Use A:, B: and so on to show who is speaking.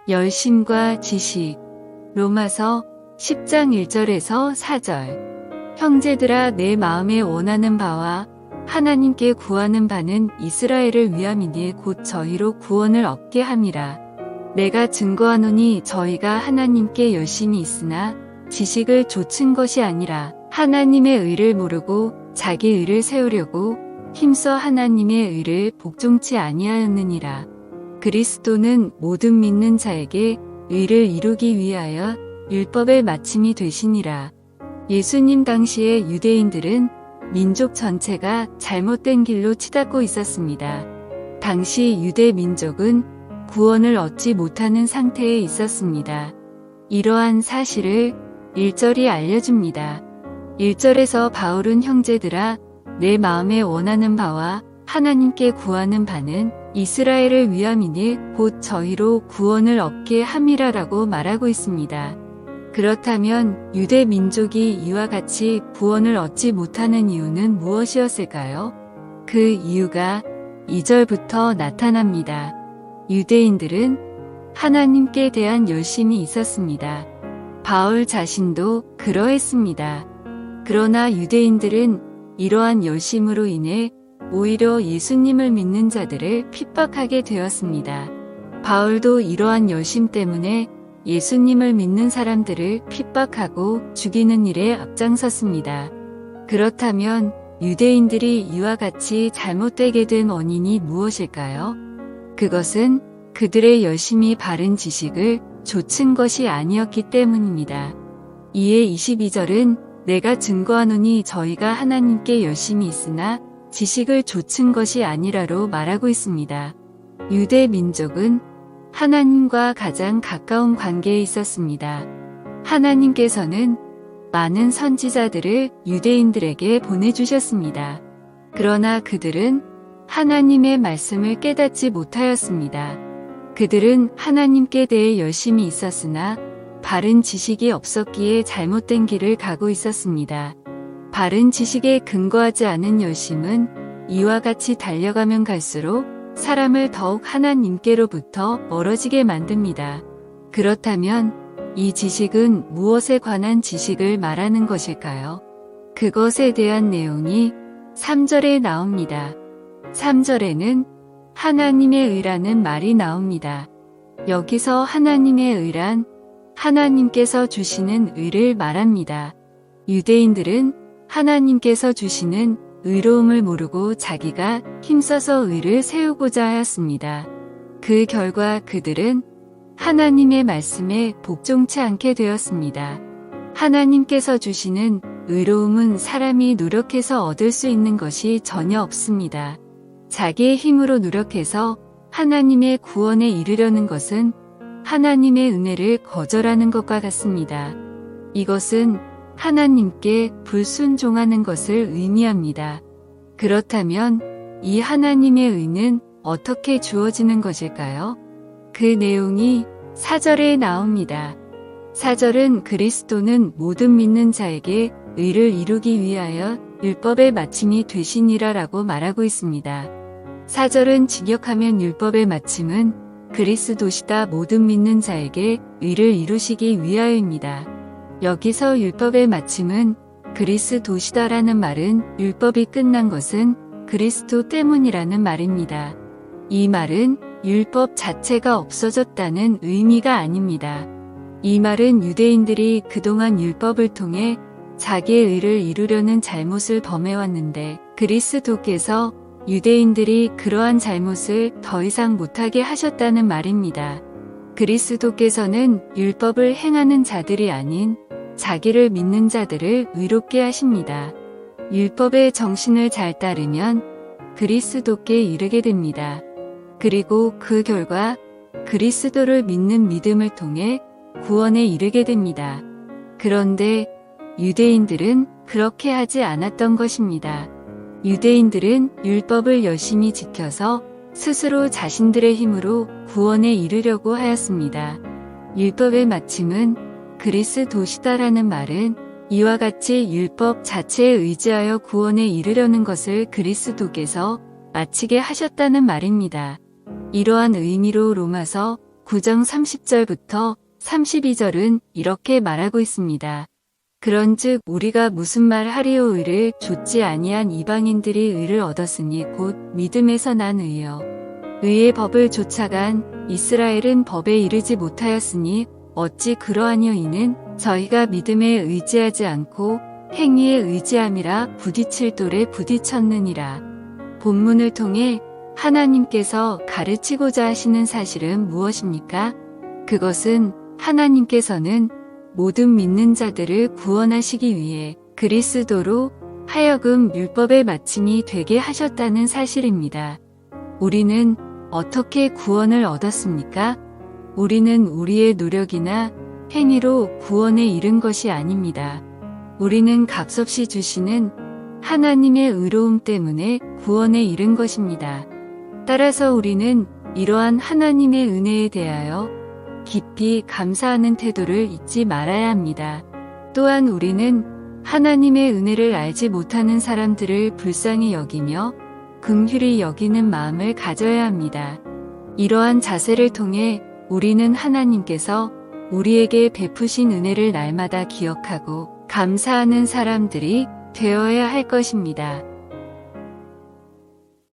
A: 열심과 지식. 로마서 10장 1절에서 4절. 형제들아, 내 마음에 원하는 바와 하나님께 구하는 바는 이스라엘을 위함이니 곧 저희로 구원을 얻게 함이라. 내가 증거하노니 저희가 하나님께 열심히 있으나 지식을 좇은 것이 아니라 하나님의 의를 모르고 자기 의를 세우려고 힘써 하나님의 의를 복종치 아니하였느니라. 그리스도는 모든 믿는 자에게 의를 이루기 위하여 율법의 마침이 되시니라. 예수님 당시의 유대인들은 민족 전체가 잘못된 길로 치닫고 있었습니다. 당시 유대 민족은 구원을 얻지 못하는 상태에 있었습니다. 이러한 사실을 1절이 알려줍니다. 1절에서 바울은 형제들아, 내 마음에 원하는 바와 하나님께 구하는 바는 이스라엘을 위함이니 곧 저희로 구원을 얻게 함이라라고 말하고 있습니다. 그렇다면 유대 민족이 이와 같이 구원을 얻지 못하는 이유는 무엇이었을까요? 그 이유가 2절부터 나타납니다. 유대인들은 하나님께 대한 열심이 있었습니다. 바울 자신도 그러했습니다. 그러나 유대인들은 이러한 열심으로 인해 오히려 예수님을 믿는 자들을 핍박하게 되었습니다. 바울도 이러한 열심 때문에 예수님을 믿는 사람들을 핍박하고 죽이는 일에 앞장섰습니다. 그렇다면 유대인들이 이와 같이 잘못되게 된 원인이 무엇일까요? 그것은 그들의 열심히 바른 지식을 좇은 것이 아니었기 때문입니다. 이에 22절은 내가 증거하노니 저희가 하나님께 열심히 있으나 지식을 좇은 것이 아니라로 말하고 있습니다. 유대 민족은 하나님과 가장 가까운 관계에 있었습니다. 하나님께서는 많은 선지자들을 유대인들에게 보내주셨습니다. 그러나 그들은 하나님의 말씀을 깨닫지 못하였습니다. 그들은 하나님께 대해 열심히 있었으나 바른 지식이 없었기에 잘못된 길을 가고 있었습니다. 바른 지식에 근거하지 않은 열심은 이와 같이 달려가면 갈수록 사람을 더욱 하나님께로부터 멀어지게 만듭니다. 그렇다면 이 지식은 무엇에 관한 지식을 말하는 것일까요? 그것에 대한 내용이 3절에 나옵니다. 3절에는 하나님의 의라는 말이 나옵니다. 여기서 하나님의 의란 하나님께서 주시는 의를 말합니다. 유대인들은 하나님께서 주시는 의로움을 모르고 자기가 힘써서 의를 세우고자 하였습니다. 그 결과 그들은 하나님의 말씀에 복종치 않게 되었습니다. 하나님께서 주시는 의로움은 사람이 노력해서 얻을 수 있는 것이 전혀 없습니다. 자기의 힘으로 노력해서 하나님의 구원에 이르려는 것은 하나님의 은혜를 거절하는 것과 같습니다. 이것은 하나님께 불순종하는 것을 의미합니다. 그렇다면 이 하나님의 의는 어떻게 주어지는 것일까요? 그 내용이 4절에 나옵니다. 4절은 그리스도는 모든 믿는 자에게 의를 이루기 위하여 율법의 마침이 되시니라라고 말하고 있습니다. 4절은 직역하면 율법의 마침은 그리스도시다 모든 믿는 자에게 의를 이루시기 위하여입니다. 여기서 율법의 마침은 그리스도시다라는 말은 율법이 끝난 것은 그리스도 때문이라는 말입니다. 이 말은 율법 자체가 없어졌다는 의미가 아닙니다. 이 말은 유대인들이 그동안 율법을 통해 자기의 의를 이루려는 잘못을 범해왔는데 그리스도께서 유대인들이 그러한 잘못을 더 이상 못하게 하셨다는 말입니다. 그리스도께서는 율법을 행하는 자들이 아닌 자기를 믿는 자들을 의롭게 하십니다. 율법의 정신을 잘 따르면 그리스도께 이르게 됩니다. 그리고 그 결과 그리스도를 믿는 믿음을 통해 구원에 이르게 됩니다. 그런데 유대인들은 그렇게 하지 않았던 것입니다. 유대인들은 율법을 열심히 지켜서 스스로 자신들의 힘으로 구원에 이르려고 하였습니다. 율법의 마침은 그리스도시다라는 말은 이와 같이 율법 자체에 의지하여 구원에 이르려는 것을 그리스도께서 마치게 하셨다는 말입니다. 이러한 의미로 로마서 9장 30절부터 32절은 이렇게 말하고 있습니다. 그런즉 우리가 무슨 말 하리요 의를 좇지 아니한 이방인들이 의를 얻었으니 곧 믿음에서 난 의요. 의의 법을 좇아간 이스라엘은 법에 이르지 못하였으니 어찌 그러하니요 이는 저희가 믿음에 의지하지 않고 행위에 의지함이라 부딪힐 돌에 부딪혔느니라. 본문을 통해 하나님께서 가르치고자 하시는 사실은 무엇입니까? 그것은 하나님께서는 모든 믿는 자들을 구원하시기 위해 그리스도로 하여금 율법의 마침이 되게 하셨다는 사실입니다. 우리는 어떻게 구원을 얻었습니까? 우리는 우리의 노력이나 행위로 구원에 이른 것이 아닙니다. 우리는 값없이 주시는 하나님의 의로움 때문에 구원에 이른 것입니다. 따라서 우리는 이러한 하나님의 은혜에 대하여 깊이 감사하는 태도를 잊지 말아야 합니다. 또한 우리는 하나님의 은혜를 알지 못하는 사람들을 불쌍히 여기며 긍휼히 여기는 마음을 가져야 합니다. 이러한 자세를 통해 우리는 하나님께서 우리에게 베푸신 은혜를 날마다 기억하고 감사하는 사람들이 되어야 할 것입니다.